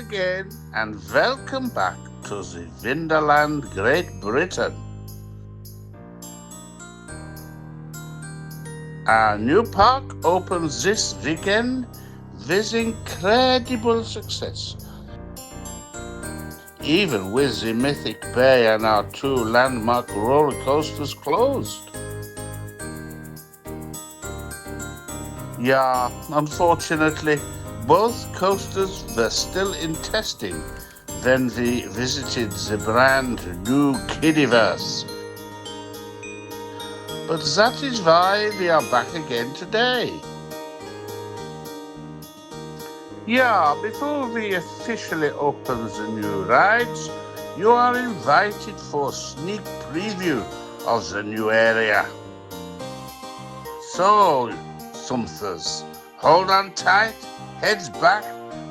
again and welcome back to the Winderland, Great Britain. Our new park opens this weekend with incredible success. Even with the Mythic Bay and our two landmark roller coasters closed. Yeah, unfortunately, both coasters were still in testing when we visited the brand new Kiddiverse. But that is why we are back again today. Yeah, before we officially open the new rides, you are invited for a sneak preview of the new area. So, Sumthers, hold on tight, heads back,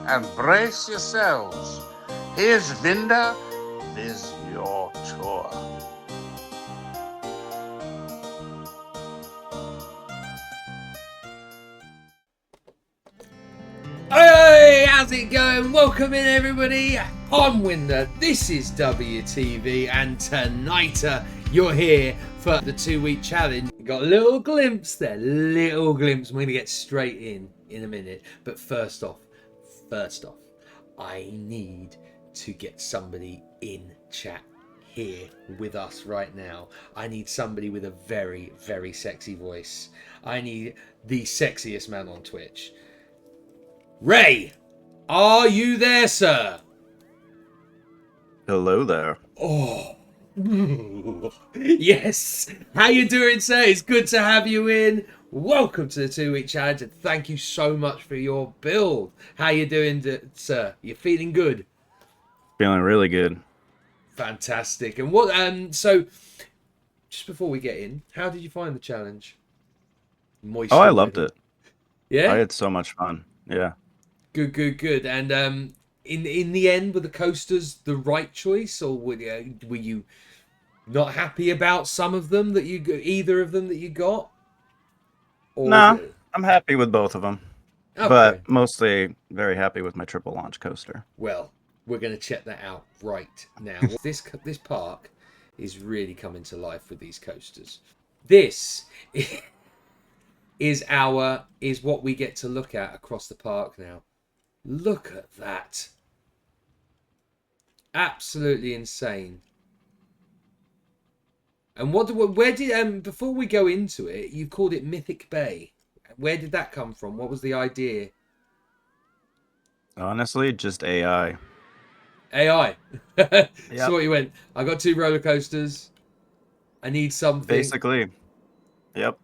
and brace yourselves. Here's Vinda with your tour. Hey, how's it going? Welcome in, everybody. I'm Winder. This is WTV, and tonight you're here for the 2-week challenge. You got a little glimpse there, little glimpse. We're gonna get straight in a minute. But first off, I need to get somebody in chat here with us right now. I need somebody with a very, very sexy voice. I need the sexiest man on Twitch. Ray, are you there, sir? Hello there. Oh, yes. How you doing, sir? It's good to have you in. Welcome to the 2-week challenge, and thank you so much for your build. How you doing, sir? You feeling good? Feeling really good. Fantastic. And what? So, just before we get in, how did you find the challenge? Moist. Oh, I loved it. Yeah, I had so much fun. Yeah. Good. And in the end, were the coasters the right choice, or were you not happy about some of them that either of them that you got? Or Nah, I'm happy with both of them, okay. but mostly very happy with my triple launch coaster. Well, we're going to check that out right now. This park is really coming to life with these coasters. This is what we get to look at across the park now. Look at that. Absolutely insane. And where did before we go into it, you called it Mythic Bay. Where did that come from? What was the idea? Honestly, just AI. AI. So Yep. what you went, I got 2 roller coasters. I need something. Basically. Yep.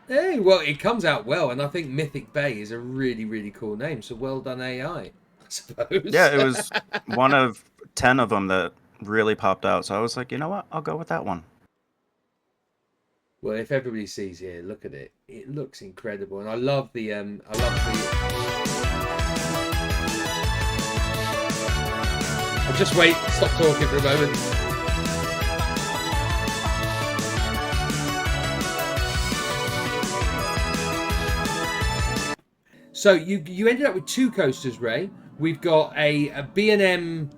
Hey, well, it comes out well, and I think Mythic Bay is a really, really cool name. So well done, AI, I suppose. Yeah, it was one of 10 of them that really popped out. So I was like, you know what? I'll go with that one. Well, if everybody sees here, look at it. It looks incredible, and I love the. I'll just wait. Stop talking for a moment. So you ended up with 2 coasters, Ray. We've got a B&M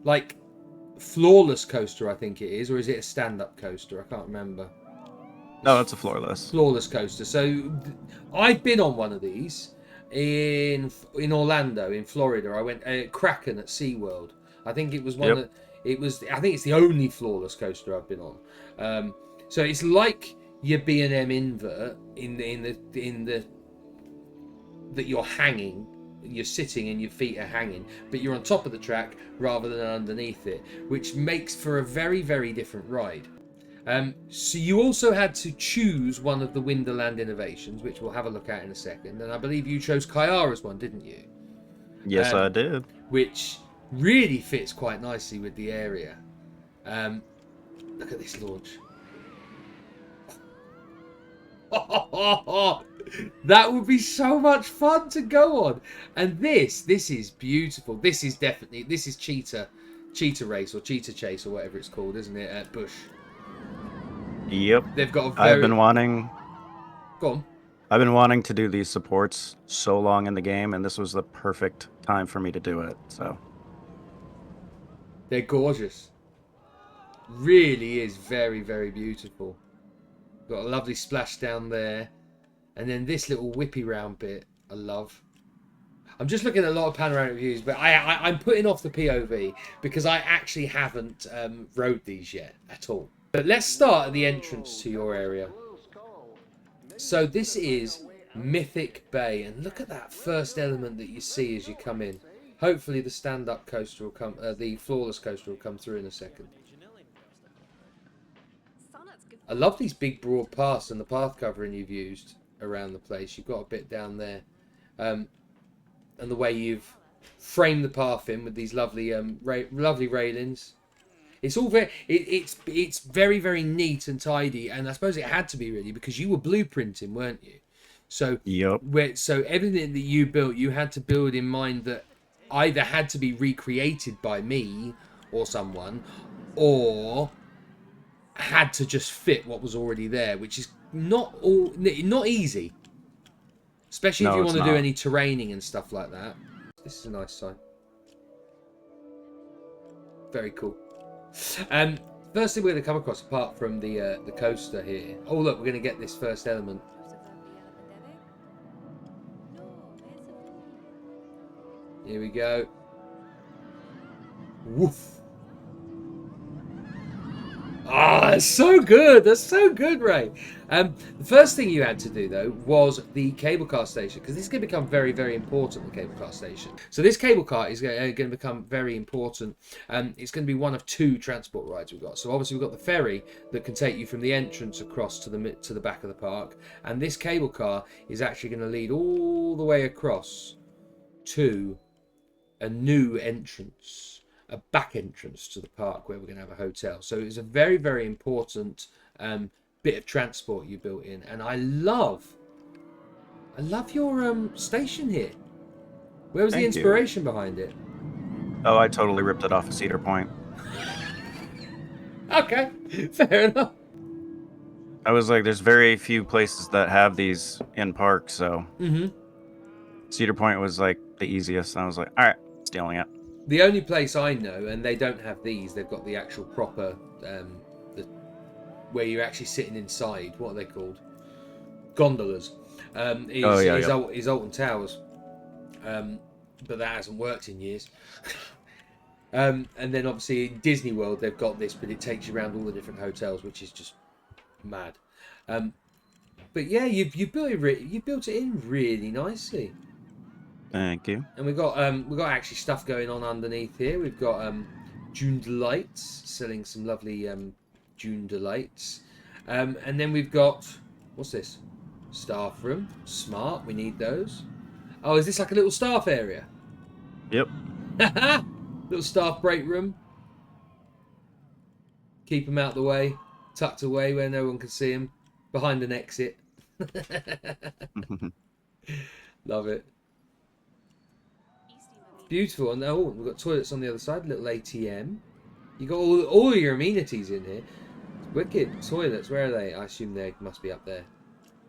like floorless coaster, I think it is, or is it a stand-up coaster? I can't remember. No, it's a floorless. Floorless coaster. So I've been on one of these in Orlando, in Florida. I went Kraken at SeaWorld. I think it was one. Yep. I think it's the only floorless coaster I've been on. So it's like your B&M invert in the that you're hanging, you're sitting and your feet are hanging, but you're on top of the track rather than underneath it, which makes for a very, very different ride. So you also had to choose one of the Winderland innovations, which we'll have a look at in a second, and I believe you chose Kyara's one, didn't you? Yes, I did. Which really fits quite nicely with the area. Look at this launch. That would be so much fun to go on. And this is beautiful. This is cheetah race or cheetah chase or whatever it's called, isn't it, at Bush? Yep. They've got a I've been wanting. Go on. I've been wanting to do these supports so long in the game, and this was the perfect time for me to do it. So They're gorgeous. Really is very, very beautiful. Got a lovely splash down there. And then this little whippy round bit, I love. I'm just looking at a lot of panoramic views, but I'm putting off the POV because I actually haven't rode these yet at all. But let's start at the entrance to your area. So this is Mythic Bay, and look at that first element that you see as you come in. Hopefully the stand-up coaster will come, the floorless coaster will come through in a second. I love these big broad paths and the path covering you've used around the place. You've got a bit down there, and the way you've framed the path in with these lovely, lovely railings. It's all very, it's very, very neat and tidy, and I suppose it had to be really because you were blueprinting, weren't you? So yep. So everything that you built, you had to build in mind that either had to be recreated by me or someone, or had to just fit what was already there, which is not easy, especially if you want to do any terraining and stuff like that. This is a nice sign. Very cool. First thing we're going to come across, apart from the coaster here. Oh look, we're going to get this first element. Here we go. Woof. Ah, that's so good. That's so good, Ray. The first thing you had to do, though, was the cable car station, because this is going to become very, very important, the cable car station. So this cable car is going to become very important. It's going to be one of two transport rides we've got. So obviously we've got the ferry that can take you from the entrance across to the back of the park. And this cable car is actually going to lead all the way across to a new entrance. A back entrance to the park where we're going to have a hotel. So it's a very, very important bit of transport you built in, and I love your station here. Where was the inspiration behind it? Oh, I totally ripped it off of Cedar Point. Okay, fair enough. I was like, there's very few places that have these in parks, so Cedar Point was like the easiest. And I was like, all right, stealing it. The only place I know, and they don't have these, they've got the actual proper, where you're actually sitting inside. What are they called? Gondolas. Is Alton Towers. But that hasn't worked in years. And then obviously in Disney World they've got this, but it takes you around all the different hotels, which is just mad. But yeah, you built it in really nicely. Thank you. And we've got actually stuff going on underneath here. We've got June Delights selling some lovely June Delights, and then we've got, what's this? Staff room. Smart. We need those. Oh, is this like a little staff area? Yep. Little staff break room. Keep them out of the way, tucked away where no one can see them, behind an exit. Love it. Beautiful. And we've got toilets on the other side, little ATM. You got all your amenities in here. Wicked. Toilets, where are they? I assume they must be up there.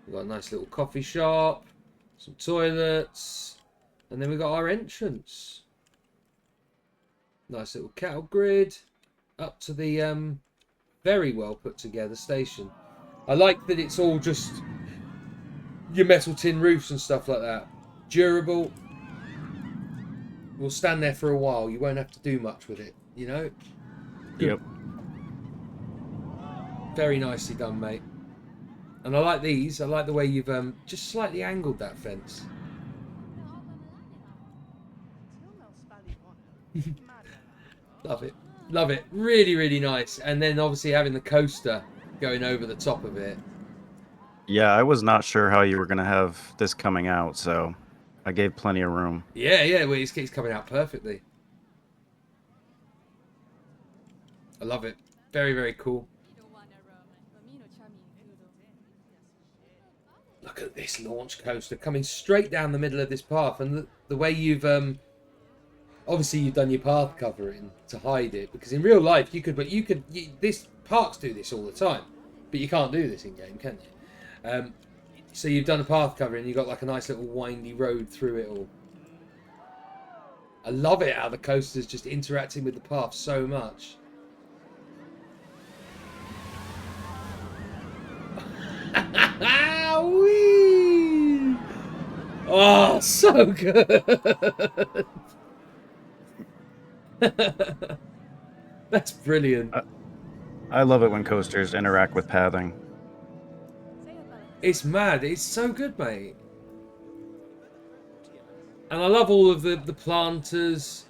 We've got a nice little coffee shop, some toilets, and then we've got our entrance. Nice little cattle grid up to the very well put together station. I like that it's all just your metal tin roofs and stuff like that. Durable. Will stand there for a while. You won't have to do much with it, you know? Good. Yep. Very nicely done, mate. And I like these. I like the way you've just slightly angled that fence. Love it. Love it. Really, really nice. And then obviously having the coaster going over the top of it. Yeah, I was not sure how you were going to have this coming out, so I gave plenty of room. Yeah, well, it's coming out perfectly. I love it. Very, very cool. Look at this launch coaster coming straight down the middle of this path, and the way you've obviously you've done your path covering to hide it, because in real life this parks do this all the time, but you can't do this in game, can you? So you've done a path cover and you've got like a nice little windy road through it all. I love it how the coaster's just interacting with the path so much. Whee! Oh, so good. That's brilliant. I love it when coasters interact with pathing. It's mad. It's so good, mate. And I love all of the planters.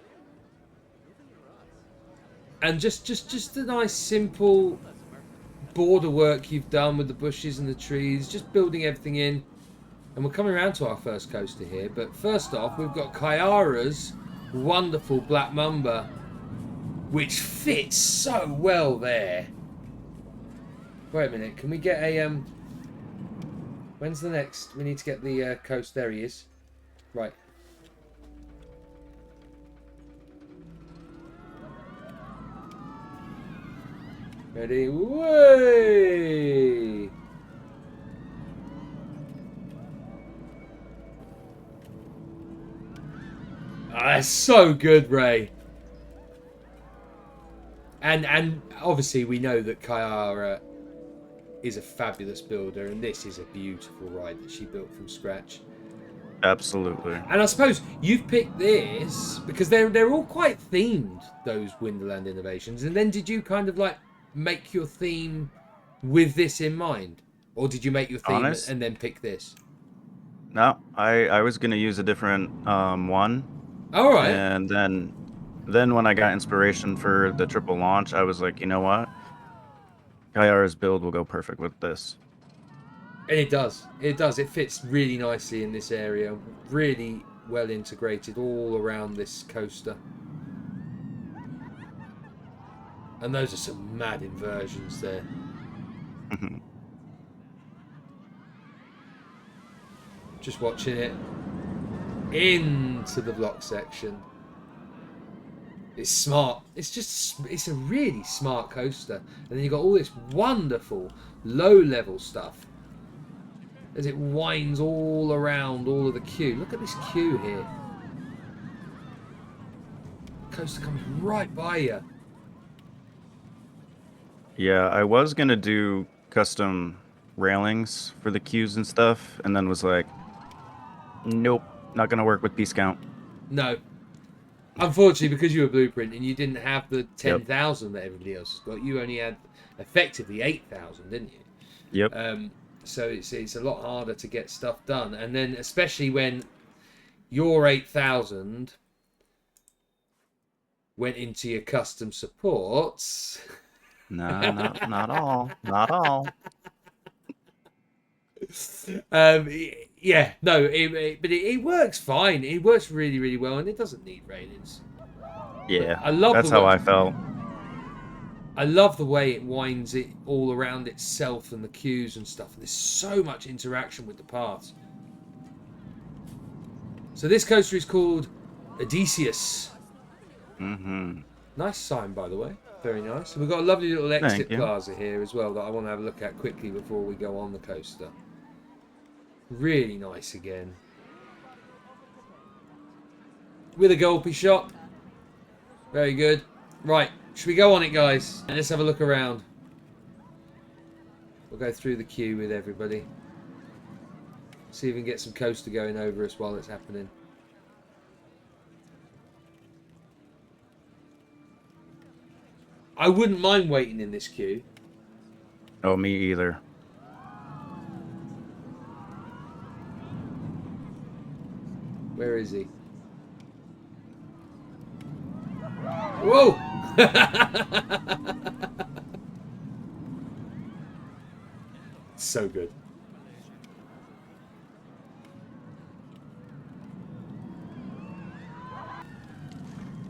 And just the nice simple border work you've done with the bushes and the trees. Just building everything in. And we're coming around to our first coaster here. But first off, we've got Kyara's wonderful Black Mamba, which fits so well there. Wait a minute. Can we get a... When's the next? We need to get the coast. There he is. Right. Ready? Way! That's so good, Ray. And obviously we know that Kyara is a fabulous builder, and this is a beautiful ride that she built from scratch. Absolutely. And I suppose you've picked this because they're all quite themed, those Winderland innovations. And then did you kind of like make your theme with this in mind, or did you make your theme and then pick this? No, I was gonna use a different one. All right. And then when I got inspiration for the triple launch, I was like, you know what? Kyara's build will go perfect with this. And it does. It does. It fits really nicely in this area. Really well integrated all around this coaster. And those are some mad inversions there. Just watching it into the block section. It's smart. It's a really smart coaster. And then you've got all this wonderful low-level stuff as it winds all around all of the queue. Look at this queue here. The coaster comes right by you. Yeah, I was gonna do custom railings for the queues and stuff, and then was like, nope, not gonna work with piece count. No. Unfortunately, because you were blueprint and you didn't have the 10,000 that everybody else has got, you only had effectively 8,000, didn't you? Yep. So it's a lot harder to get stuff done. And then especially when your 8,000 went into your custom supports. No, not all. Not all. Yeah, no, but it works fine. It works really, really well, and it doesn't need railings. Yeah, I love that's how I felt. I love the way it winds it all around itself and the queues and stuff. There's so much interaction with the paths. So this coaster is called Odysseus. Nice sign, by the way. Very nice. And we've got a lovely little exit plaza here as well that I want to have a look at quickly before we go on the coaster. Really nice again. With a gulpy shot. Very good. Right, should we go on it, guys? And let's have a look around. We'll go through the queue with everybody. See if we can get some coaster going over us while it's happening. I wouldn't mind waiting in this queue. Oh, me either. Where is he? Whoa! So good.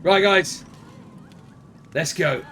Right, guys. Let's go.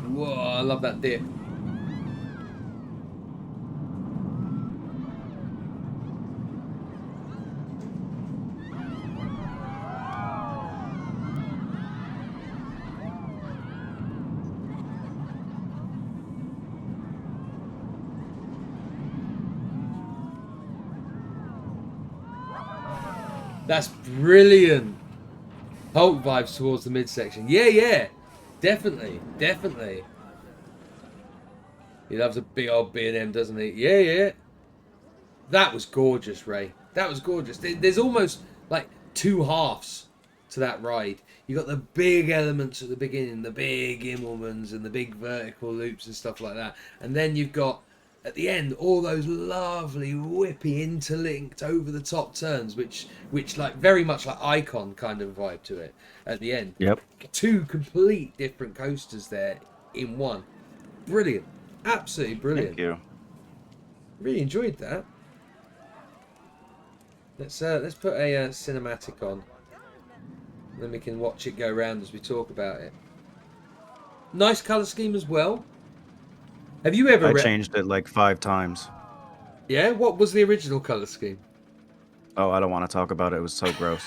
Whoa, I love that dip. That's brilliant. Hulk vibes towards the midsection. Yeah, yeah. Definitely. Definitely. He loves a big old B&M, doesn't he? Yeah, yeah. That was gorgeous, Ray. That was gorgeous. There's almost like two halves to that ride. You got the big elements at the beginning, the big Immelmans and the big vertical loops and stuff like that. And then you've got, at the end, all those lovely, whippy, interlinked, over-the-top turns, which like very much like Icon kind of vibe to it at the end. Yep. Two complete different coasters there in one. Brilliant. Absolutely brilliant. Thank you. Really enjoyed that. Let's put a cinematic on. Then we can watch it go round as we talk about it. Nice colour scheme as well. Have you ever I changed it like 5 times. Yeah? What was the original colour scheme? Oh, I don't want to talk about it. It was so gross.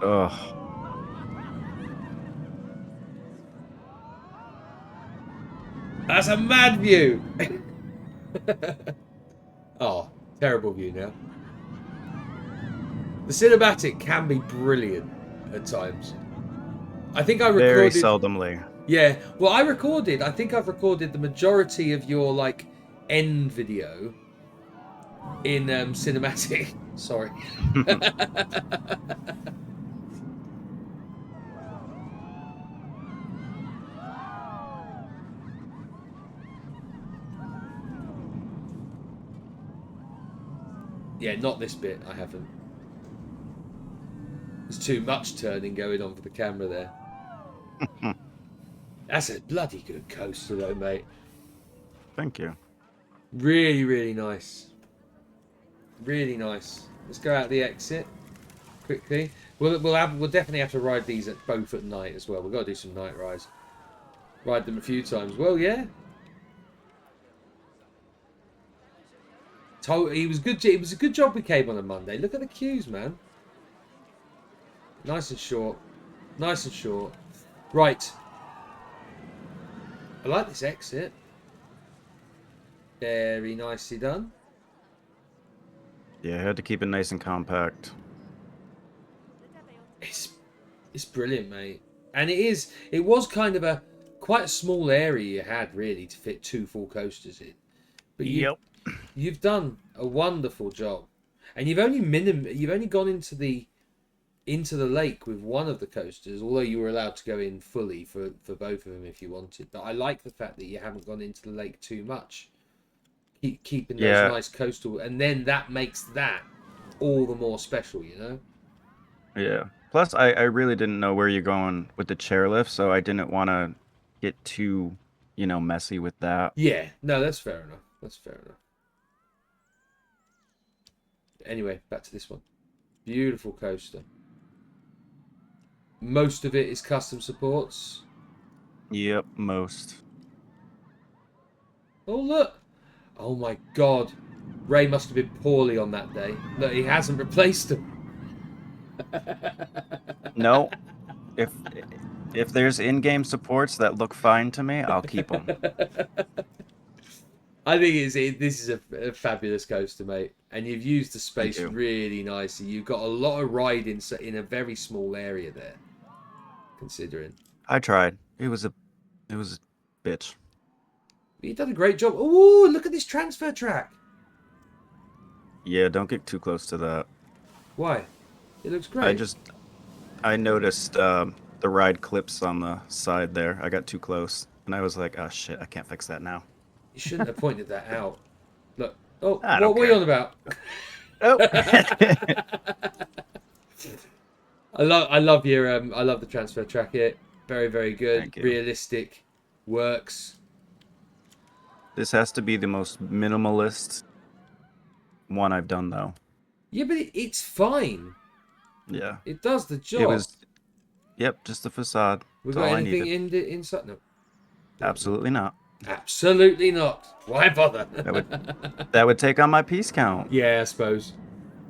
Ugh. That's a mad view! Oh, terrible view now. The cinematic can be brilliant at times. I think I recorded... Very seldomly. Yeah, well, I think I've recorded the majority of your, like, end video in cinematic. Sorry. Yeah, not this bit, I haven't. There's too much turning going on for the camera there. That's a bloody good coaster though, mate. Thank you. Really, really nice. Really nice. Let's go out the exit quickly. We'll definitely have to ride these both at night as well. We've got to do some night rides. Ride them a few times. Well, yeah. It was good. It was a good job we came on a Monday. Look at the queues, man. Nice and short. Nice and short. Right. I like this exit. Very nicely done. Yeah, I had to keep it nice and compact. It's brilliant, mate. And it was kind of quite a small area you had really to fit 2 full coasters in. But you've done a wonderful job. And you've only gone into the lake with one of the coasters, although you were allowed to go in fully for both of them if you wanted. But I like the fact that you haven't gone into the lake too much. Keeping those nice coastal, and then that makes that all the more special, you know? Yeah. Plus, I really didn't know where you're going with the chairlift, so I didn't want to get too, messy with that. Yeah. No, that's fair enough. That's fair enough. Anyway, back to this one. Beautiful coaster. Most of it is custom supports. Yep, most. Oh, look. Oh, my God. Ray must have been poorly on that day. Look, he hasn't replaced them. No. If there's in-game supports that look fine to me, I'll keep them. I think this is a fabulous coaster, mate. And you've used the space really nicely. You've got a lot of ride in a very small area there, considering. I tried. It was a bitch. You've done a great job. Oh, look at this transfer track. Yeah, don't get too close to that. Why? It looks great. I noticed the ride clips on the side there. I got too close. And I was like, oh shit, I can't fix that now. You shouldn't have pointed that out. Look. Oh, I what don't were you care. on about? Oh. I love your I love the transfer track here. Very, very good. Thank you. Realistic. Works. This has to be the most minimalist one I've done, though. Yeah, but it's fine. Yeah. It does the It job. was, yep, just the facade. We That's got all I anything needed. inside? No. Absolutely not. Absolutely not. Why bother? That would take on my piece count. Yeah, I suppose.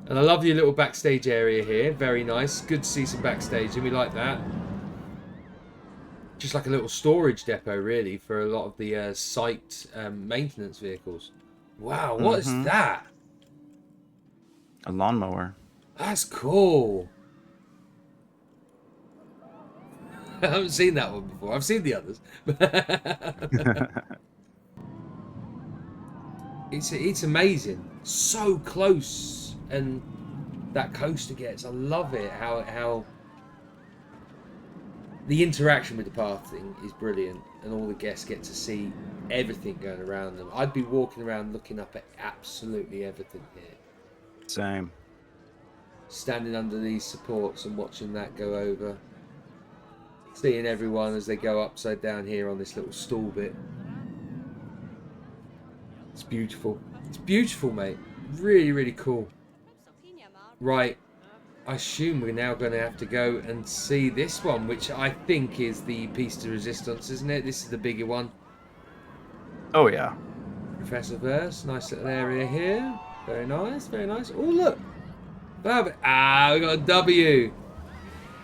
And I love your little backstage area here. Very nice. Good to see some backstage, and we like that. Just like a little storage depot, really, for a lot of the site maintenance vehicles. Wow, what is that? A lawnmower. That's cool. I haven't seen that one before. I've seen the others. It's amazing. So close, and that coaster gets. I love it. How the interaction with the path thing is brilliant, and all the guests get to see everything going around them. I'd be walking around looking up at absolutely everything here. Same. Standing under these supports and watching that go over. Seeing everyone as they go upside down here on this little stall bit. It's beautiful. It's beautiful, mate. Really, really cool. Right. I assume we're now going to have to go and see this one, which I think is the piece de resistance, isn't it? This is the bigger one. Oh, yeah. Professor Verse. Nice little area here. Very nice, very nice. Oh, look. Ah, we got a W.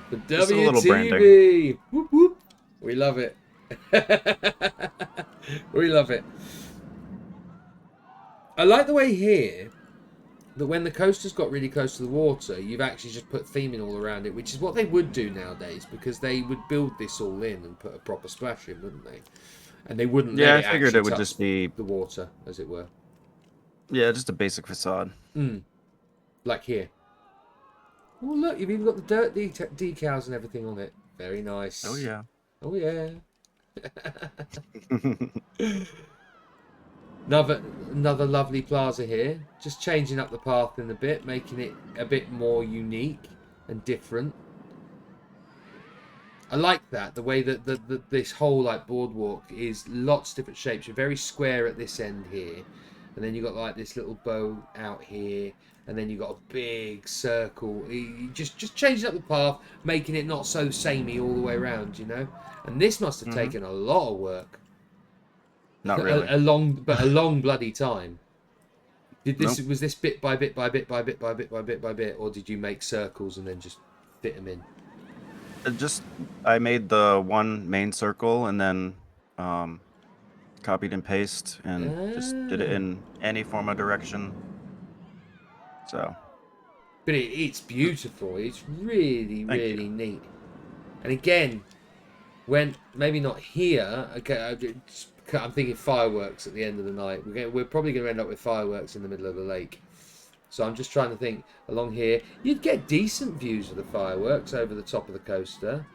The Just a little WTV. Whoop, whoop. We love it. We love it. I like the way here that when the coaster's got really close to the water, you've actually just put theming all around it, which is what they would do nowadays, because they would build this all in and put a proper splash in, wouldn't they? And they wouldn't let it I figured actually it would touch just be... the water, as it were. Yeah, just a basic facade. Like here. Oh, look, you've even got the dirt decals and everything on it. Very nice. Oh, yeah. Oh, yeah. Another lovely plaza here. Just changing up the path in a bit, making it a bit more unique and different. I like that, the way that this whole like boardwalk is lots of different shapes. You're very square at this end here, and then you've got like this little bow out here, and then you've got a big circle. Just changing up the path, making it not so samey all the way around, you know. And this must have taken a lot of work. Not really. a long bloody time. Nope. Was this bit by bit by bit by bit by bit by bit by bit, or did you make circles and then just fit them in? I made the one main circle and then copied and paste and just did it in any form of direction. So. But it's beautiful. It's really, Thank really you. neat. And again, when maybe not here, okay, I'm thinking fireworks at the end of the night. We're probably going to end up with fireworks in the middle of the lake. So I'm just trying to think along here. You'd get decent views of the fireworks over the top of the coaster.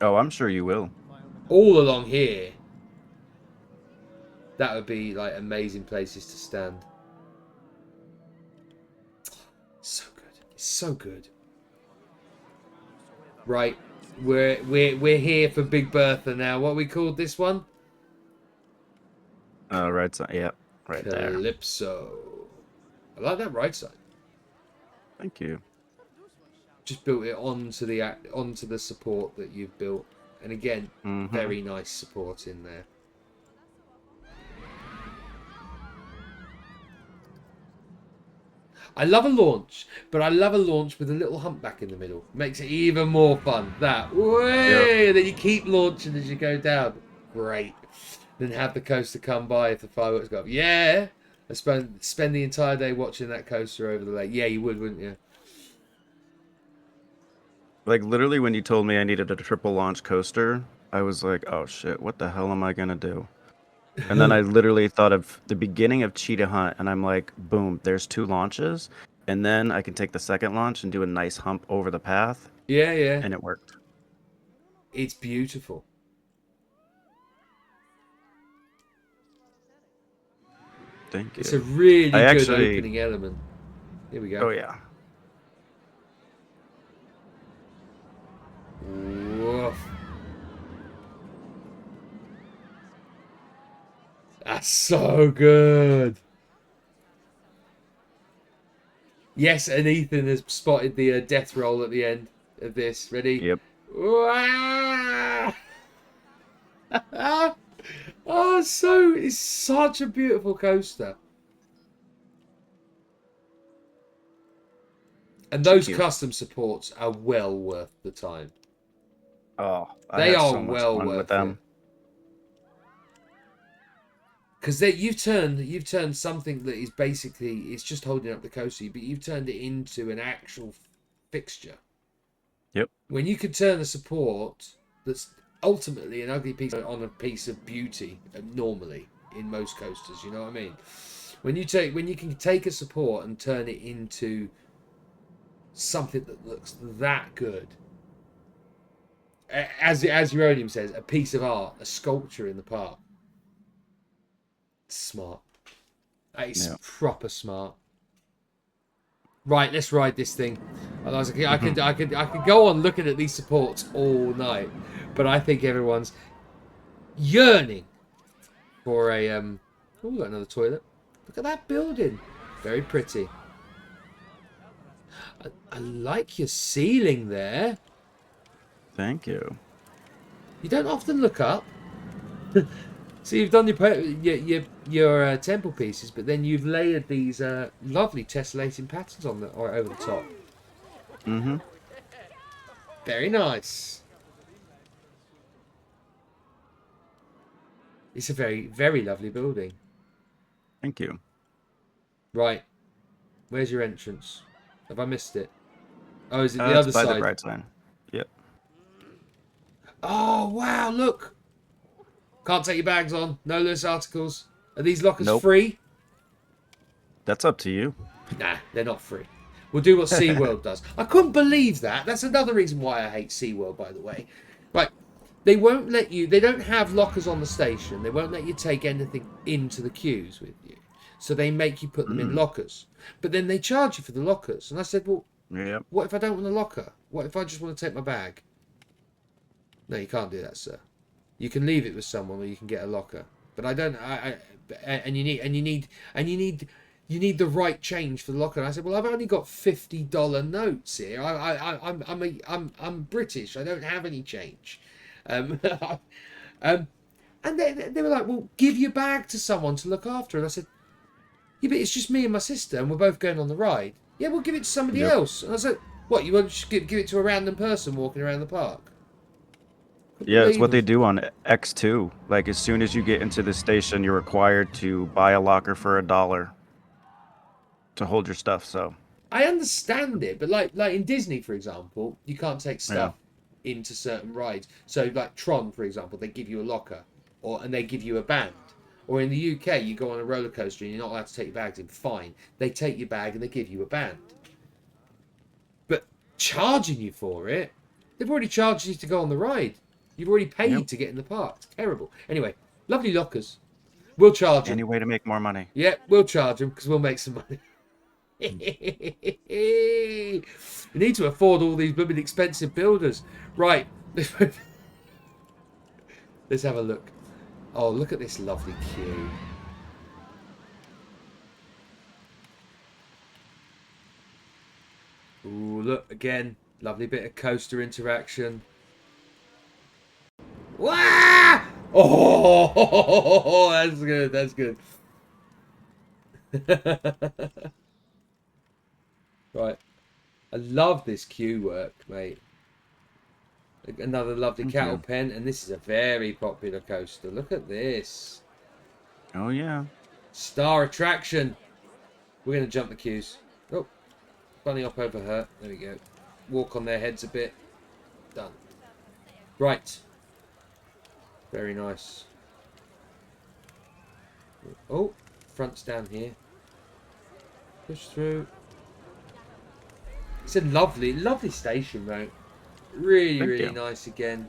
Oh, I'm sure you will. All along here. That would be like amazing places to stand. So good. It's so good. Right. We're here for Big Bertha now. What we called this one? Right side. Yep. Right there. Calypso. I like that right side. Thank you. Just built it onto the support that you've built, and again, very nice support in there. I love a launch, but I love a launch with a little humpback in the middle. Makes it even more fun. That way, and then you keep launching as you go down. Great. Then have the coaster come by if the fireworks go up. Yeah. I spend the entire day watching that coaster over the lake. Yeah, you would, wouldn't you? Like, literally, when you told me I needed a triple launch coaster, I was like, oh shit, what the hell am I gonna do? And then I literally thought of the beginning of Cheetah Hunt, and I'm like, boom, there's 2 launches, and then I can take the second launch and do a nice hump over the path. Yeah, yeah. And it worked. It's beautiful. Thank you. It's a really I good actually... opening element. Here we go. Oh, yeah. Woof. That's so good. Yes, and Ethan has spotted the death roll at the end of this. Ready? Yep. Wah! Oh, it's such a beautiful coaster. And those Thank you. custom supports are well worth the time. Oh, I They had are so much well fun with worth them. it. Because you've turned something that is basically, it's just holding up the coaster, but you've turned it into an actual fixture. Yep. When you could turn a support that's ultimately an ugly piece on a piece of beauty, normally in most coasters, you know what I mean? When you can take a support and turn it into something that looks that good, as Euronium says, a piece of art, a sculpture in the park. Smart. That is proper smart. Right, let's ride this thing. And I was like, I could go on looking at these supports all night, but I think everyone's yearning for a Oh, we got another toilet. Look at that building. Very pretty. I like your ceiling there. Thank you. You don't often look up. So you've done your temple pieces, but then you've layered these lovely tessellating patterns on or over the top. Mm-hmm. Very nice. It's a very, very lovely building. Thank you. Right. Where's your entrance? Have I missed it? Oh, is it the It's other by side? the bright sign. Yep. Oh, wow, look. Can't take your bags on. No loose articles. Are these lockers Nope. free? That's up to you. Nah, they're not free. We'll do what SeaWorld does. I couldn't believe that. That's another reason why I hate SeaWorld, by the way. Right. They won't let you... They don't have lockers on the station. They won't let you take anything into the queues with you. So they make you put them in lockers. But then they charge you for the lockers. And I said, well, Yep. what if I don't want a locker? What if I just want to take my bag? No, you can't do that, sir. You can leave it with someone, or you can get a locker. But I don't. And you need the right change for the locker. And I said, well, I've only got $50 notes here. I'm British. I don't have any change. And they were like, well, give your bag to someone to look after. And I said, yeah, but it's just me and my sister, and we're both going on the ride. Yeah, we'll give it to somebody else. And I said, what? You want to just give it to a random person walking around the park? Yeah, it's what they do on X2. Like, as soon as you get into the station, you're required to buy a locker for $1 to hold your stuff. So I understand it, but like in Disney, for example, you can't take stuff into certain rides. So like Tron, for example, they give you a locker, and they give you a band. Or in the UK, you go on a roller coaster and you're not allowed to take your bags in. Fine, they take your bag and they give you a band. But charging you for it, they've already charged you to go on the ride. You've already paid to get in the park. It's terrible. Anyway, lovely lockers. We'll charge them. any way to make more money. Yeah, we'll charge them because we'll make some money. We need to afford all these blooming expensive builders. Right. Let's have a look. Oh, look at this lovely queue. Ooh, look, again. Lovely bit of coaster interaction. Wah! Oh, that's good. That's good. Right. I love this queue work, mate. Another lovely cattle pen, and this is a very popular coaster. Look at this. Oh, yeah. Star attraction. We're going to jump the queues. Oh, bunny hop over her. There we go. Walk on their heads a bit. Done. Right. Very nice. Oh, front's down here. Push through. It's a lovely, lovely station, mate. Really, really nice again.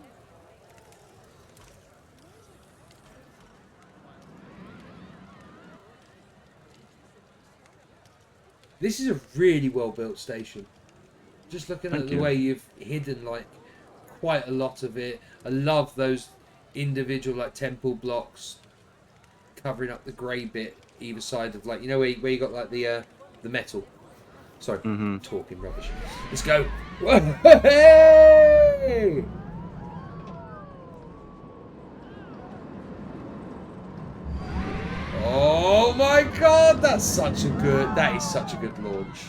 This is a really well built station. Just looking at Thank the you. way you've hidden like quite a lot of it. I love those individual like temple blocks covering up the grey bit either side of like, you know, where you got like the metal. Sorry, Mm-hmm. talking rubbish. Let's go. Hey! Oh my god, that is such a good launch.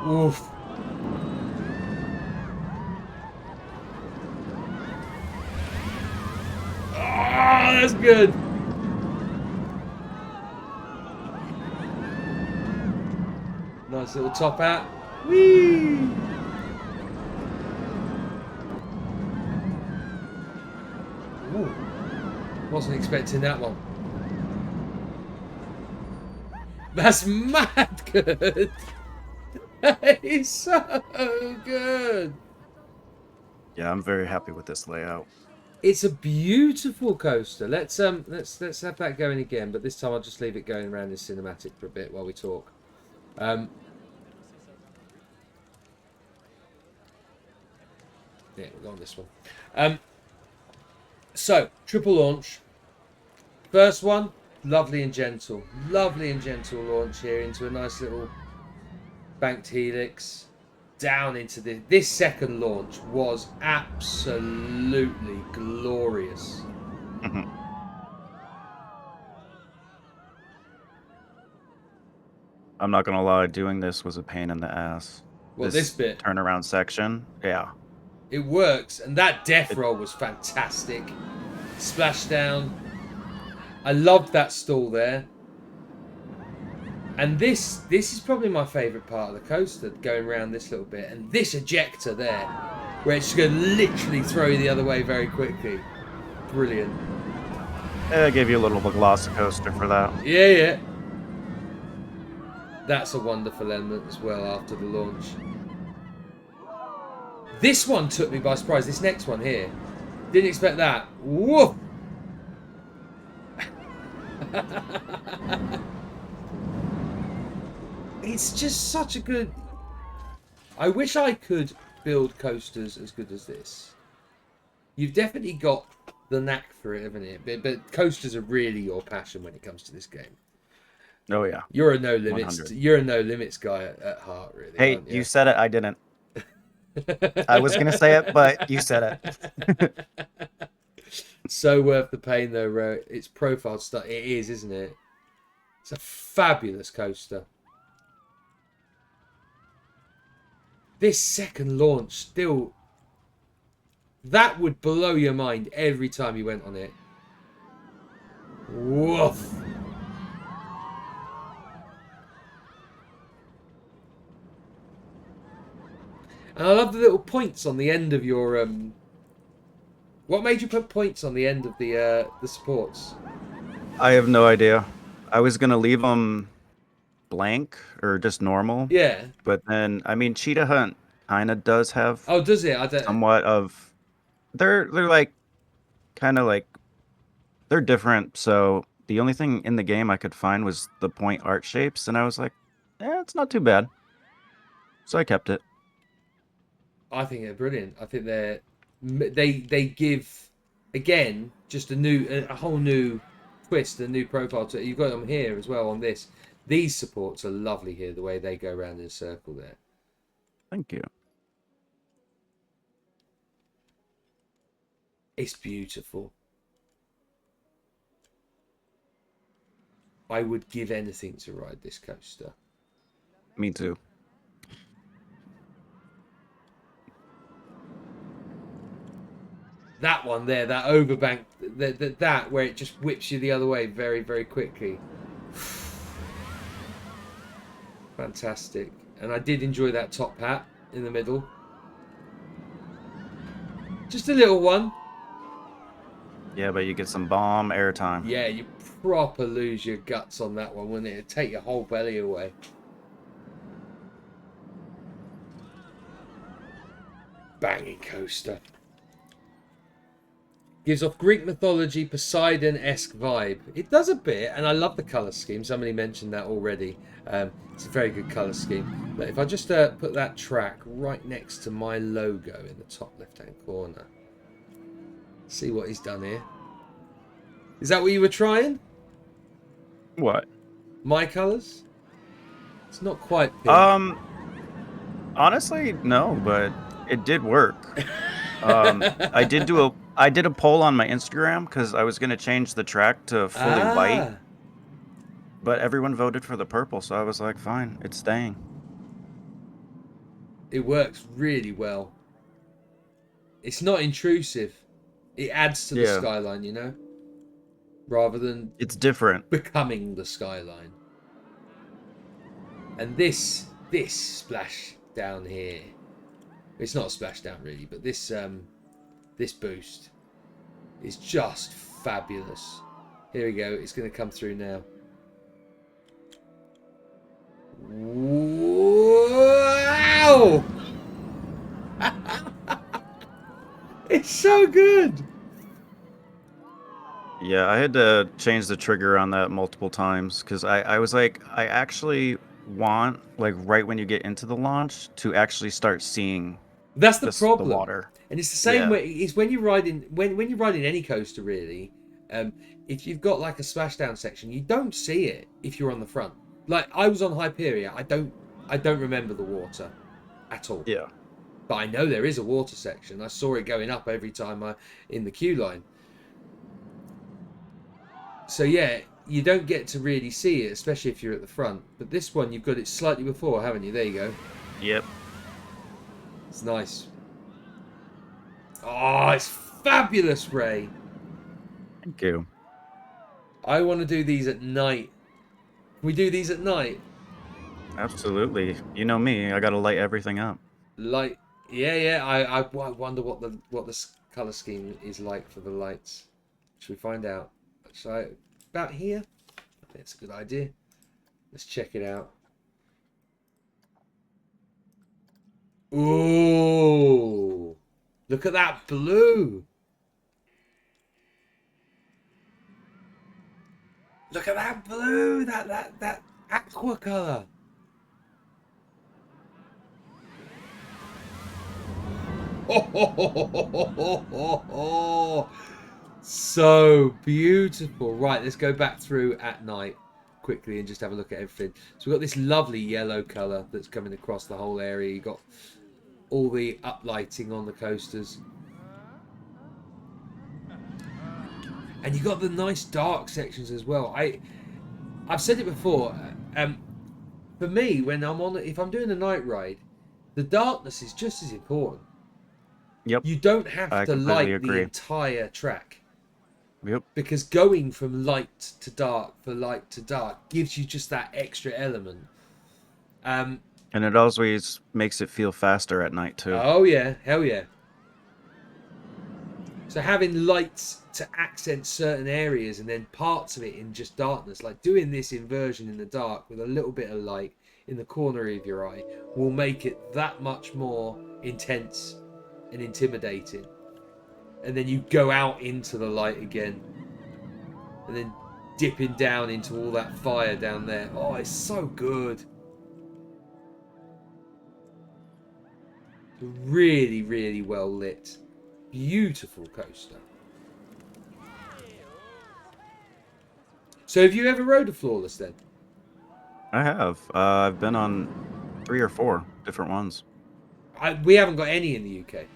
Oof. Ah, that's good. Nice little top hat. Whee! Ooh. Wasn't expecting that one. That's mad good. That is so good. Yeah, I'm very happy with this layout. It's a beautiful coaster. Let's have that going again, but this time I'll just leave it going around this cinematic for a bit while we talk. Yeah, we'll go on this one. So, triple launch. First one, lovely and gentle. Lovely and gentle launch here into a nice little banked helix. Down into this second launch was absolutely glorious. I'm not gonna lie, doing this was a pain in the ass. Well, this bit. Turnaround section, yeah. It works, and that death roll was fantastic. Splashdown. I loved that stall there. And this is probably my favourite part of the coaster, going around this little bit. And this ejector there, where it's just going to literally throw you the other way very quickly. Brilliant. I gave you a little Velocicoaster for that. Yeah, yeah. That's a wonderful element as well after the launch. This one took me by surprise. This next one here. Didn't expect that. Whoa! It's just such a good... I wish I could build coasters as good as this. You've definitely got the knack for it, haven't you? But coasters are really your passion when it comes to this game. Oh yeah. You're a no limits. 100. You're a no limits guy at heart, really. Hey, aren't you said it. I didn't. I was gonna say it, but you said it. So worth the pain, though. It's profile stuff. It is, isn't it? It's a fabulous coaster. This second launch still... That would blow your mind every time you went on it. Woof. And I love the little points on the end of your... What made you put points on the end of the supports? I have no idea. I was gonna leave them blank or just normal. Yeah. But then, I mean, Cheetah Hunt kind of does have Oh, does it? I don't... somewhat of... They're like, kind of like... They're different, so the only thing in the game I could find was the point art shapes, and I was like, it's not too bad. So I kept it. I think they're brilliant. I think they give, again, just a whole new twist, a new profile to it. You've got them here as well on this. These supports are lovely here, the way they go around in a circle there. Thank you. It's beautiful. I would give anything to ride this coaster. Me too. That one there, that overbank, that where it just whips you the other way very, very quickly. Fantastic. And I did enjoy that top hat in the middle. Just a little one. Yeah, but you get some bomb airtime. Yeah, you proper lose your guts on that one, wouldn't it? It'd take your whole belly away. Banging coaster. Gives off Greek mythology, Poseidon-esque vibe. It does a bit, and I love the colour scheme. Somebody mentioned that already. It's a very good colour scheme. But if I just put that track right next to my logo in the top left-hand corner. See what he's done here. Is that what you were trying? What? My colours? It's not quite pink. Honestly, no, but it did work. I did a poll on my Instagram because I was gonna change the track to fully white, but everyone voted for the purple, so I was like, fine, it's staying. It works really well. It's not intrusive. It adds to the Yeah, skyline, you know? Rather than it's different. becoming the skyline. And this splash down here, it's not a splash down really, but this boost is just fabulous. Here we go, it's going to come through now. Wow! It's so good. Yeah, I had to change the trigger on that multiple times because I was like, I actually want, like, right when you get into the launch to actually start seeing That's the the problem, water. and it's the same Yeah, way. It's when you're riding when you're riding any coaster really. If you've got like a splashdown section, you don't see it if you're on the front. Like I was on Hyperia, I don't remember the water at all, yeah. but I know there is a water section. I saw it going up every time I in the queue line. So yeah, you don't get to really see it, especially if you're at the front. But this one, you've got it slightly before, haven't you? There you go. Yep. It's nice. Oh, it's fabulous, Ray. Thank you. I want to do these at night. Can we do these at night? Absolutely. You know me, I gotta light everything up. Light. Yeah. I wonder what the color scheme is like for the lights. Should we find out? So about here. I think it's a good idea. Let's check it out. Ooh, look at that blue. Look at that blue. That aqua color. Oh, so beautiful. Right, let's go back through at night quickly and just have a look at everything. So we've got this lovely yellow colour that's coming across the whole area. You've got all the uplighting on the coasters. And you've got the nice dark sections as well. I've said it before. For me, when if I'm doing a night ride, the darkness is just as important. Yep. You don't have I to completely light the agree. entire track. Yep. Because going from light to dark gives you just that extra element. And it always makes it feel faster at night too. Oh yeah, hell yeah. So having lights to accent certain areas and then parts of it in just darkness, like doing this inversion in the dark with a little bit of light in the corner of your eye, will make it that much more intense and intimidating. And then you go out into the light again and then dipping down into all that fire down there. Oh, it's so good. Really, really well lit. Beautiful coaster. So have you ever rode a Flawless then? I have. I've been on 3 or 4 different ones. We haven't got any in the UK.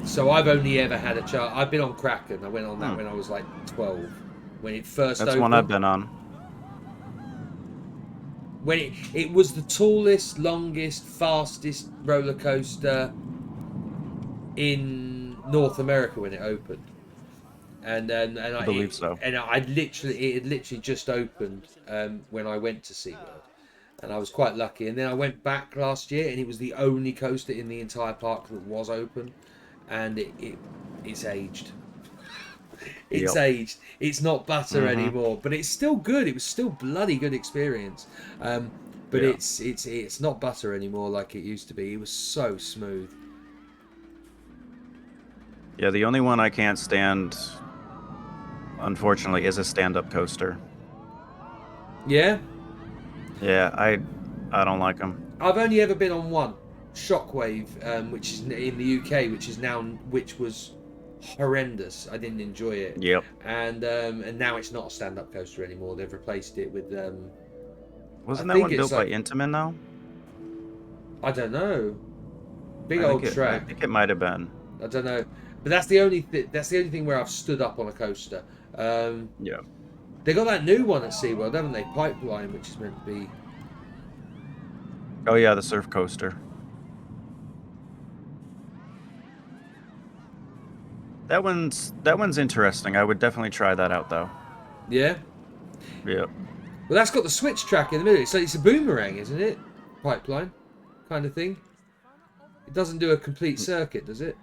So I've only ever had a chance. I've been on Kraken. I went on that when I was like 12, when it first That's opened. one I've been on. When it was the tallest, longest, fastest roller coaster in North America when it opened, and I believe so. And it had literally just opened when I went to SeaWorld, and I was quite lucky. And then I went back last year, and it was the only coaster in the entire park that was open. and it's aged. It's Yep. aged. It's not butter anymore, but it's still good. It was still bloody good experience. But Yeah. it's not butter anymore like it used to be. It was so smooth. Yeah, the only one I can't stand, unfortunately, is a stand-up coaster. Yeah, Yeah, I don't like them. I've only ever been on one, Shockwave, which is in the UK, which was horrendous. I didn't enjoy it, Yep. and now it's not a stand-up coaster anymore. They've replaced it with I Wasn't that think one it's built by like, Intamin now? I don't know, big I think old it. I track. think it might have been. I don't know, but that's the only thing where I've stood up on a coaster. Yeah. They got that new one at SeaWorld, haven't they? Pipeline, which is meant to be. Oh yeah, the surf coaster. That one's interesting. I would definitely try that out though. Yeah. Yep. Well, that's got the switch track in the middle. So it's a boomerang, isn't it? Pipeline, kind of thing. It doesn't do a complete circuit, does it?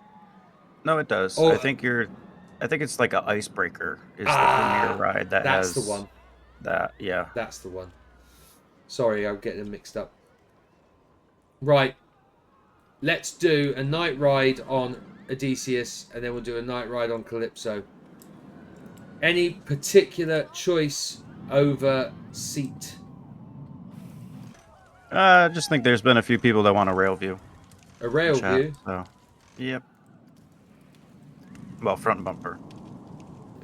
No, it does. Oh, I think it's like an icebreaker is the premier ah, ride that that's the has one. that. Yeah. That's the one. Sorry, I'm getting them mixed up. Right. Let's do a night ride on Odysseus, and then we'll do a night ride on Calypso. Any particular choice over seat? I just think there's been a few people that want a rail view A in rail chat. view. So, yep. Well, front bumper.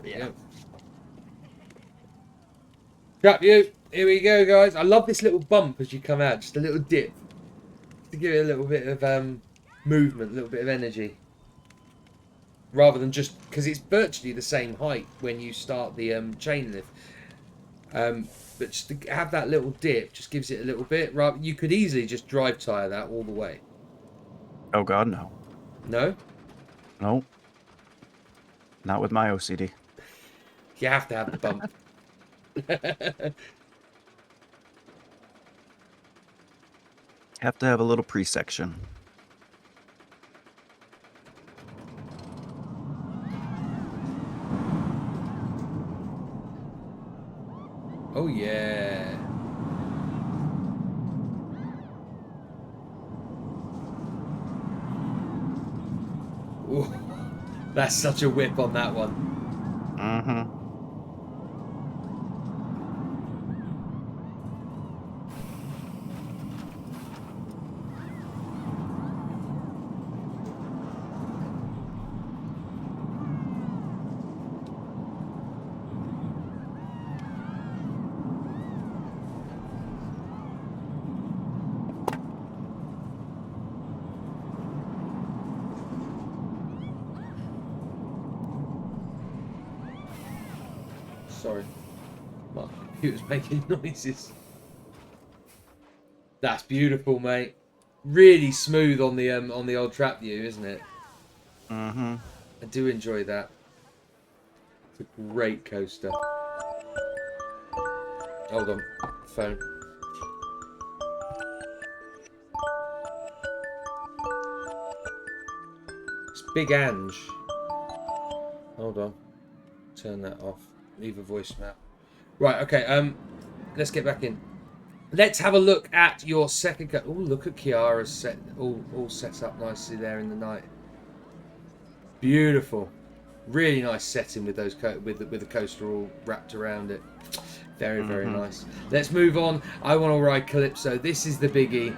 Yeah. Trap view. Here we go, guys. I love this little bump as you come out. Just a little dip. To give it a little bit of movement, a little bit of energy. Rather than just... Because it's virtually the same height when you start the chain lift. But just to have that little dip just gives it a little bit. You could easily just drive tire that all the way. Oh God, no. No? Nope. Not with my OCD. You have to have the bump. Have to have a little pre-section. Oh, yeah. Ooh, that's such a whip on that one. Mm-hmm. Sorry. My computer's making noises. That's beautiful, mate. Really smooth on the old trap view, isn't it? Mm-hmm. I do enjoy that. It's a great coaster. Hold on. Phone. It's Big Ange. Hold on. Turn that off. Leave a voicemail. Right, okay, let's get back in. Let's have a look at your second Oh, look at Kiara's set all set up nicely there in the night. Beautiful. Really nice setting with those with the coaster all wrapped around it. Very, very nice. Let's move on. I want to ride Calypso. This is the biggie.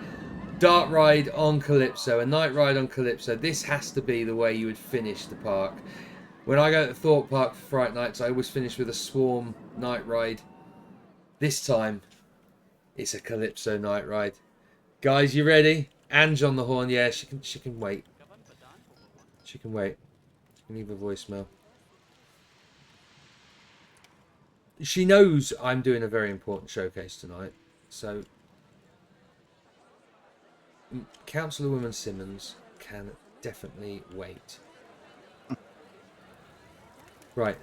Dart ride on Calypso, a night ride on Calypso. This has to be the way you would finish the park. When I go to Thorpe Park for Fright Nights, I always finish with a Swarm night ride. This time, it's a Calypso night ride. Guys, you ready? Ange on the horn. Yeah, she can wait. She can wait. She can leave a voicemail. She knows I'm doing a very important showcase tonight. So, Councillorwoman Simmons can definitely wait. Right.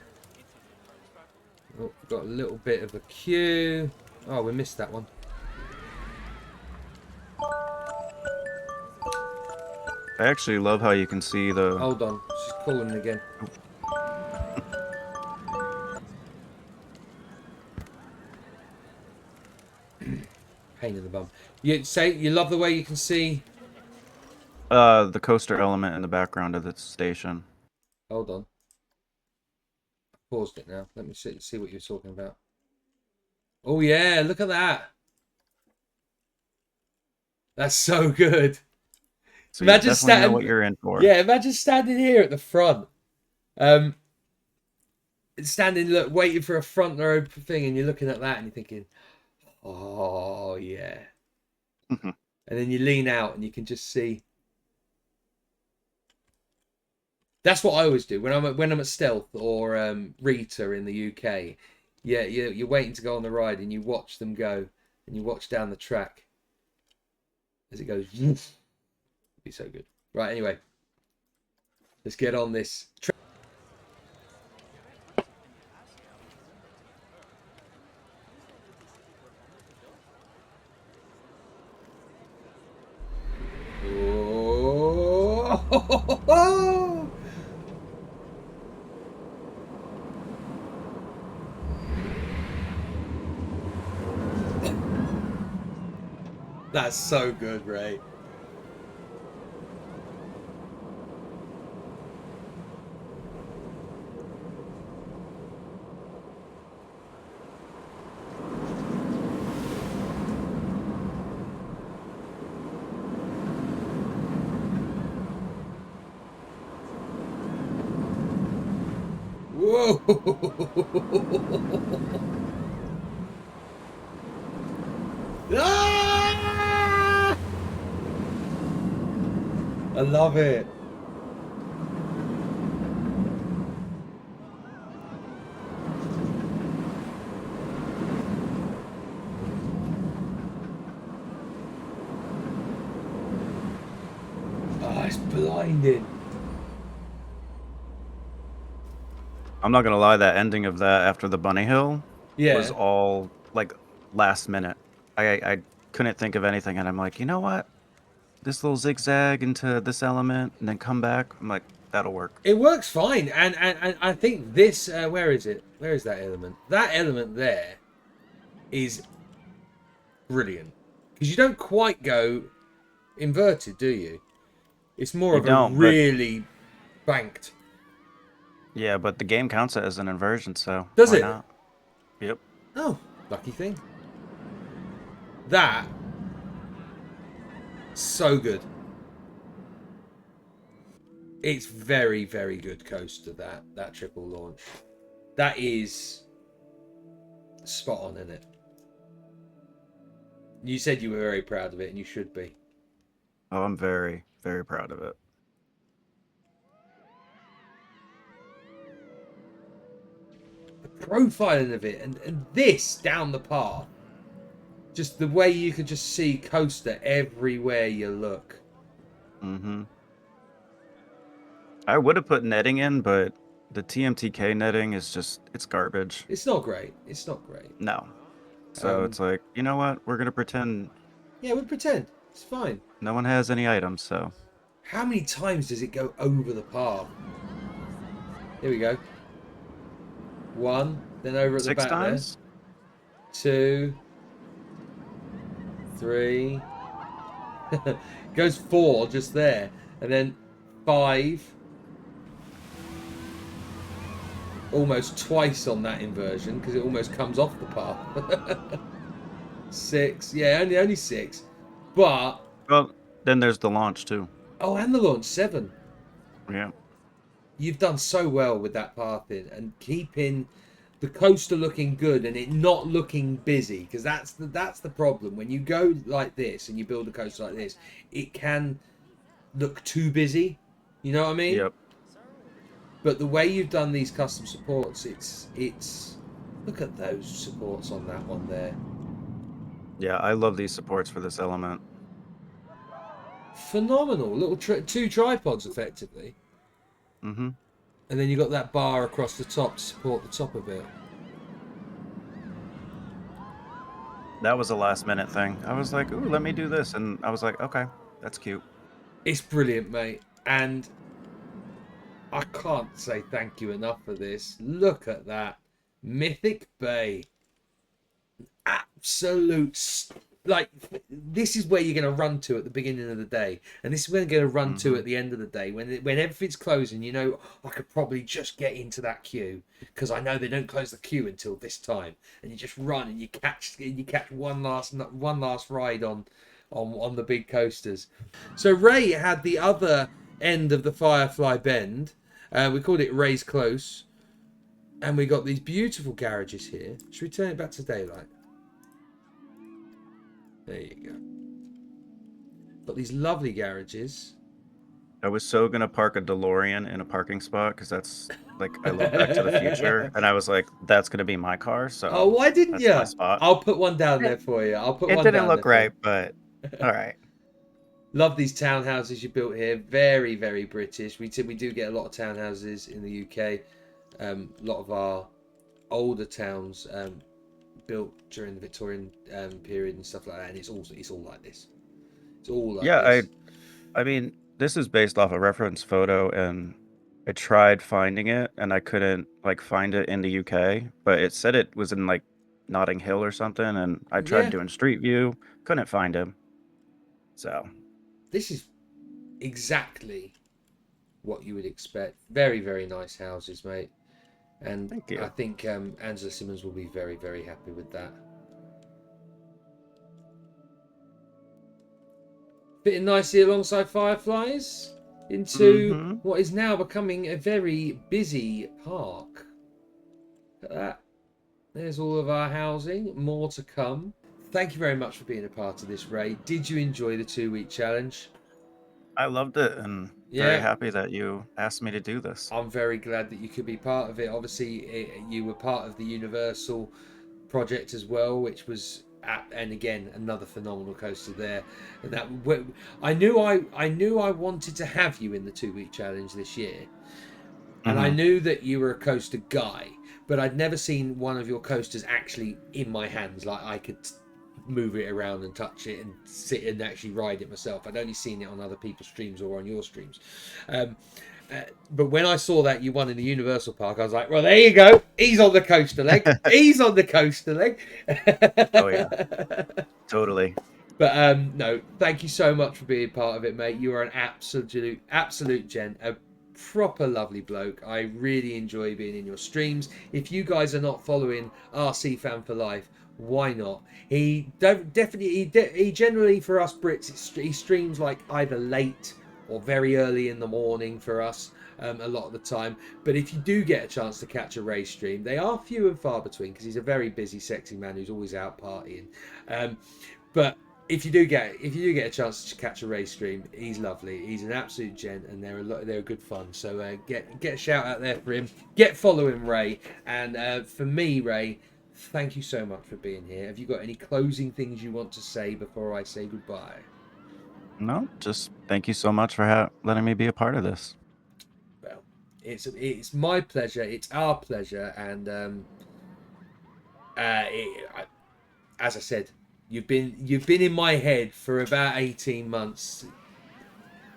Oh, got a little bit of a queue. Oh, we missed that one. I actually love how you can see the. Hold on, she's calling again. Pain in the bum. You say you love the way you can see. The coaster element in the background of the station. Hold on. I paused it now. Let me see what you're talking about. Oh yeah, look at that. That's so good. So you Imagine definitely know standing. what you're in for. Yeah, imagine standing here at the front. Standing, look, waiting for a front row thing, and you're looking at that, and you're thinking, "Oh yeah." And then you lean out, and you can just see. That's what I always do when I'm at Stealth or Rita in the UK. Yeah, you're waiting to go on the ride, and you watch them go, and you watch down the track as it goes. It'd be so good. Right, anyway, let's get on this. Oh! That's so good, Ray. Whoa! Ah! I love it. Oh, it's blinding. I'm not gonna lie, that ending of that after the bunny hill Yeah. was all like last minute. I couldn't think of anything, and I'm like, you know what? This little zigzag into this element, and then come back. I'm like, that'll work. It works fine, and I think this. Where is it? Where is that element? That element there is brilliant because you don't quite go inverted, do you? It's more You of a don't, but really banked. yeah, but the game counts it as an inversion, so Does why it? not? Yep. Oh, lucky thing. That so good. It's very, very good coaster, that triple launch. That is spot on, isn't it? You said you were very proud of it, and you should be. Oh, I'm very, very proud of it. The profiling of it, and this down the path. Just the way you could just see coaster everywhere you look. Mm-hmm. I would have put netting in, but the TMTK netting is just, it's garbage. It's not great. It's not great. No. So it's like, you know what? We're gonna pretend Yeah, we pretend. It's fine. no one has any items, so. How many times does it go over the path? Here we go. One, then over at the 6 back times? there. 2, 3. Goes 4 just there, and then 5. Almost twice on that inversion because it almost comes off the path. 6, yeah, only 6, but Well, then there's the launch too. oh, and the launch 7. Yeah. You've done so well with that pathing and keeping the coaster looking good and it not looking busy, because that's the problem when you go like this and you build a coaster like this. It can look too busy. You know what I mean? Yep. But the way you've done these custom supports, it's look at those supports on that one there. Yeah, I love these supports for this element. Phenomenal little 2 tripods effectively. Mm-hmm. And then you got that bar across the top to support the top of it. That was a last minute thing. I was like, ooh, let me do this. And I was like, okay, that's cute. It's brilliant, mate. And I can't say thank you enough for this. Look at that. Mythic Bay. Absolute, like, this is where you're going to run to at the beginning of the day, and this is where you're going to run to at the end of the day when everything's closing. You know, I could probably just get into that queue because I know they don't close the queue until this time, and you just run and you catch one last ride on the big coasters. So Ray had the other end of the Firefly Bend. We called it Ray's Close, and we got these beautiful garages here. Should we turn it back to daylight? There you go. Got these lovely garages. I was so gonna park a DeLorean in a parking spot because that's like I love Back to the Future, and I was like, that's gonna be my car. So Oh, why didn't you? my spot. I'll put one down there for you. I'll put It one didn't down look there right, but all right. Love these townhouses you built here. Very, very British. We do get a lot of townhouses in the UK. A lot of our older towns built during the Victorian period and stuff like that, and it's all like this. It's all like this. I mean, this is based off a reference photo, and I tried finding it, and I couldn't like find it in the UK, but it said it was in like Notting Hill or something, and I tried doing Street View, couldn't find him. So this is exactly what you would expect. Very, very nice houses, mate. And thank you. I think Angela Simmons will be very, very happy with that. Fitting nicely alongside Fireflies into what is now becoming a very busy park. Look at that. There's all of our housing. More to come. Thank you very much for being a part of this, Ray. Did you enjoy the 2-week challenge? I loved it, and very happy that you asked me to do this. I'm very glad that you could be part of it. Obviously, you were part of the Universal project as well, which was, and again, another phenomenal coaster there. And that I knew I wanted to have you in the 2-week challenge this year, and I knew that you were a coaster guy, but I'd never seen one of your coasters actually in my hands. Like I could move it around and touch it and sit and actually ride it myself. I'd only seen it on other people's streams or on your streams. But when I saw that you won in the Universal Park, I was like, well, there you go. He's on the coaster leg. He's on the coaster leg. Oh, yeah. Totally. But no, thank you so much for being part of it, mate. You are an absolute gent. A proper lovely bloke. I really enjoy being in your streams. If you guys are not following RC Fan for Life, why not? He generally, for us Brits, he streams like either late or very early in the morning for us a lot of the time. But if you do get a chance to catch a Ray stream, they are few and far between because he's a very busy, sexy man who's always out partying. But if you do get a chance to catch a Ray stream, he's lovely. He's an absolute gent, and they're good fun. So get a shout out there for him. Get following Ray, and for me, Ray, thank you so much for being here. Have you got any closing things you want to say before I say goodbye? No, just thank you so much for letting me be a part of this. Well, it's my pleasure. It's our pleasure, and as I said, you've been in my head for about 18 months.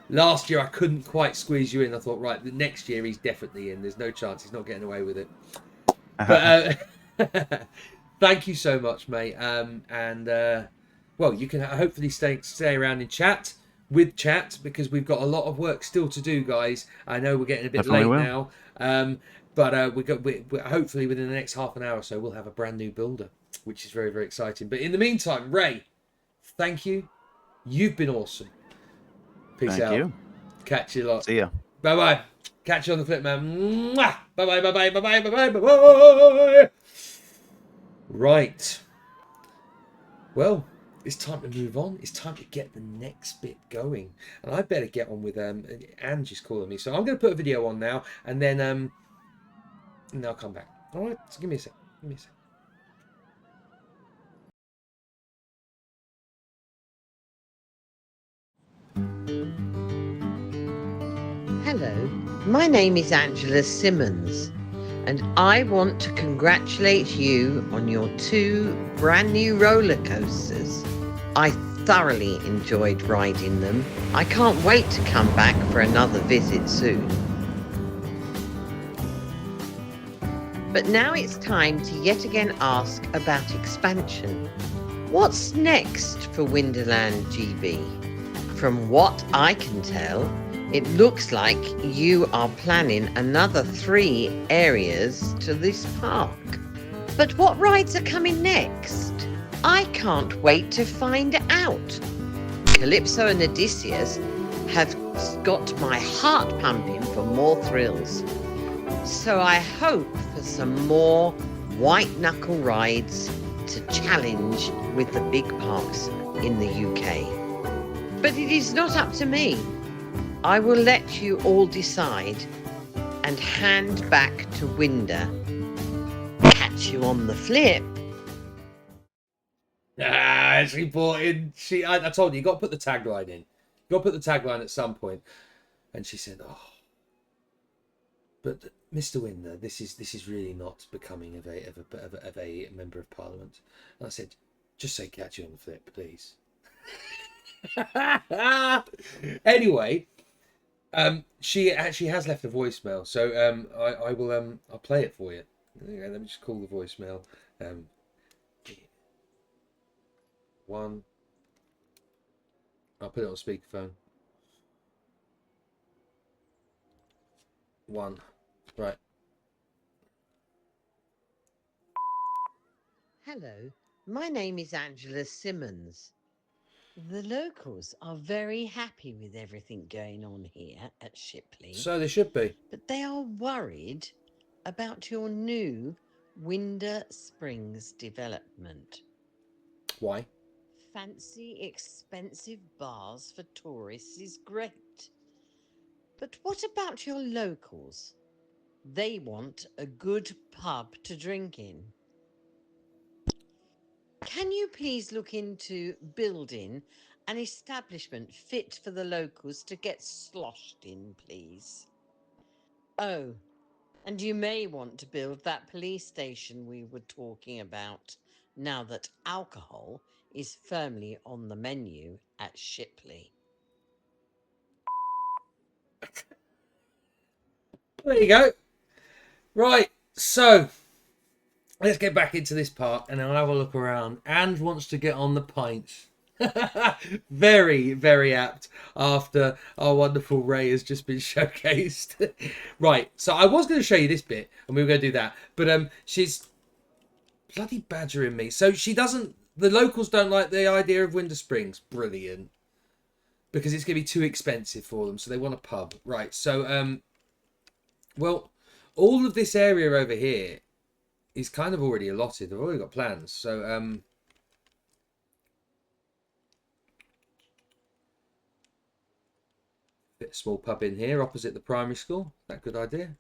Last year I couldn't quite squeeze you in. I thought, right, the next year he's definitely in. There's no chance he's not getting away with it. But thank you so much, mate. Well, you can hopefully stay around and chat because we've got a lot of work still to do, guys. I know we're getting a bit late now, but we hopefully within the next half an hour or so we'll have a brand new builder, which is very, very exciting. But in the meantime, Ray, thank you. You've been awesome. Peace out. Thank you. Catch you a lot. See ya. Bye bye. Catch you on the flip, man. Bye bye. Bye bye. Bye bye. Bye bye. Bye bye. Right. Well, it's time to move on. It's time to get the next bit going, and I better get on with Angie's calling me. So I'm going to put a video on now, and then I'll come back. All right. So give me a sec. Hello, my name is Angela Simmons, and I want to congratulate you on your 2 brand new roller coasters. I thoroughly enjoyed riding them. I can't wait to come back for another visit soon. But now it's time to yet again ask about expansion. What's next for Winderland GB? From what I can tell, it looks like you are planning another 3 areas to this park. But what rides are coming next? I can't wait to find out. Calypso and Odysseus have got my heart pumping for more thrills. So I hope for some more white knuckle rides to challenge with the big parks in the UK. But it is not up to me. I will let you all decide and hand back to Winder. Catch you on the flip. She bought in. I told you, you got to put the tagline in. You got to put the tagline at some point. And she said, "Oh, but Mr. Winder, this is really not becoming of a member of Parliament." And I said, "Just say catch you on the flip, please." Anyway, she actually has left a voicemail, so I will I'll play it for you. Okay, let me just call the voicemail. One. I'll put it on speakerphone. 1. Right. Hello, my name is Angela Simmons. The locals are very happy with everything going on here at Shipley. So they should be. But they are worried about your new Winder Springs development. Why? Fancy, expensive bars for tourists is great. But what about your locals? They want a good pub to drink in. Can you please look into building an establishment fit for the locals to get sloshed in, please? Oh, and you may want to build that police station we were talking about, now that alcohol is firmly on the menu at Shipley. There you go. Right, so let's get back into this park and I'll have a look around. And wants to get on the pints. Very, very apt after our wonderful Ray has just been showcased. Right, so I was going to show you this bit and we were going to do that. But she's bloody badgering me. So she doesn't, the locals don't like the idea of Winter Springs. Brilliant. Because it's going to be too expensive for them. So they want a pub. Right, so, well, all of this area over here is kind of already allotted. They've already got plans. So, fit a small pub in here opposite the primary school. Is that a good idea?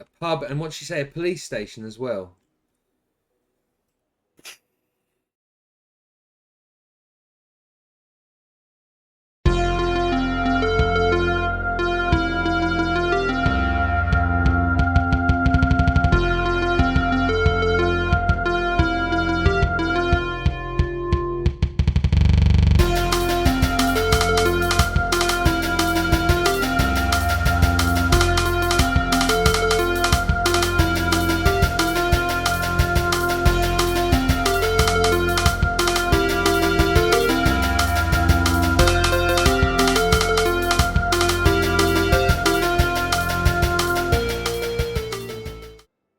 A pub, and what did she say? A police station as well.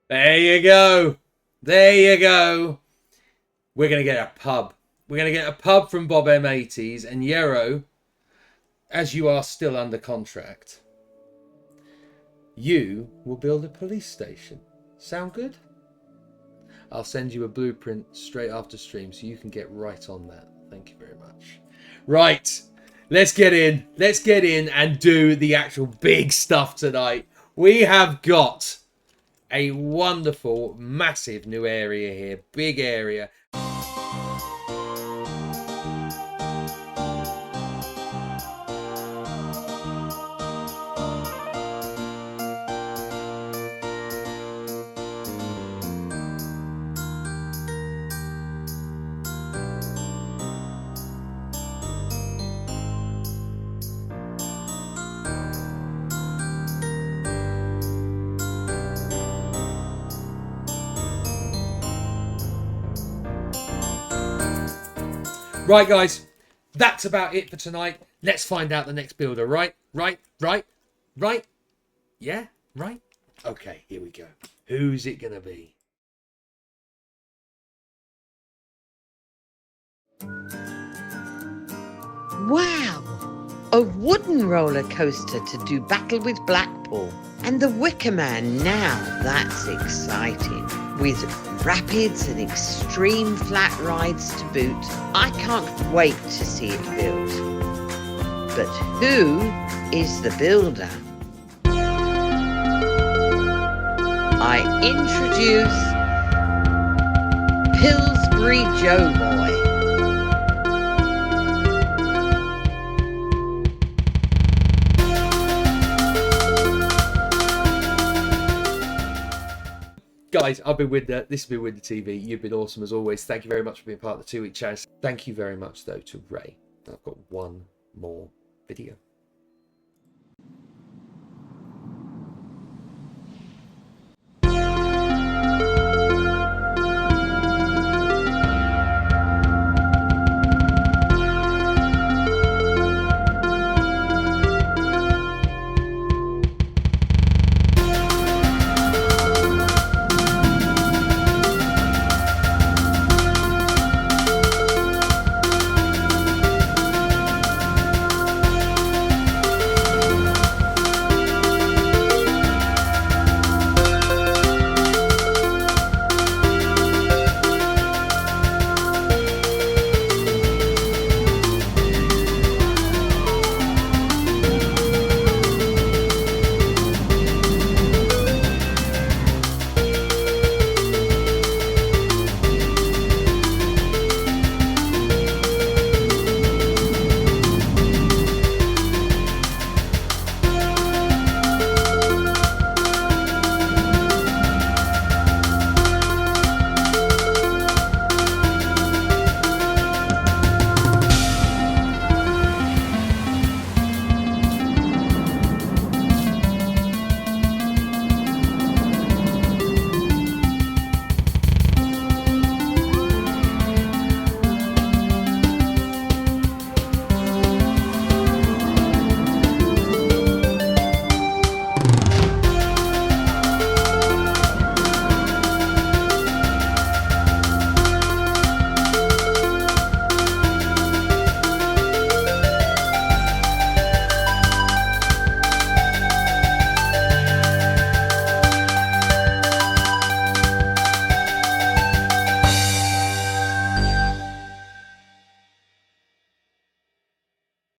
There you go. There you go. We're going to get a pub. We're going to get a pub from Bob M80s. And Yarrow, as you are still under contract, you will build a police station. Sound good? I'll send you a blueprint straight after stream so you can get right on that. Thank you very much. Right. Let's get in. Let's get in and do the actual big stuff tonight. We have got a wonderful, massive new area here. Big area. Right, guys, that's about it for tonight. Let's find out the next builder. Right? Yeah? Right? Okay, here we go. Who's it going to be? Wow! A wooden roller coaster to do battle with Blackpool. And the Wicker Man now, that's exciting. With rapids and extreme flat rides to boot, I can't wait to see it built. But who is the builder? I introduce Pillsbury Joe Boy. Guys, I've been Winder. This has been Winder TV. You've been awesome as always. Thank you very much for being part of the 2 Week Challenge. Thank you very much, though, to Ray. I've got one more video.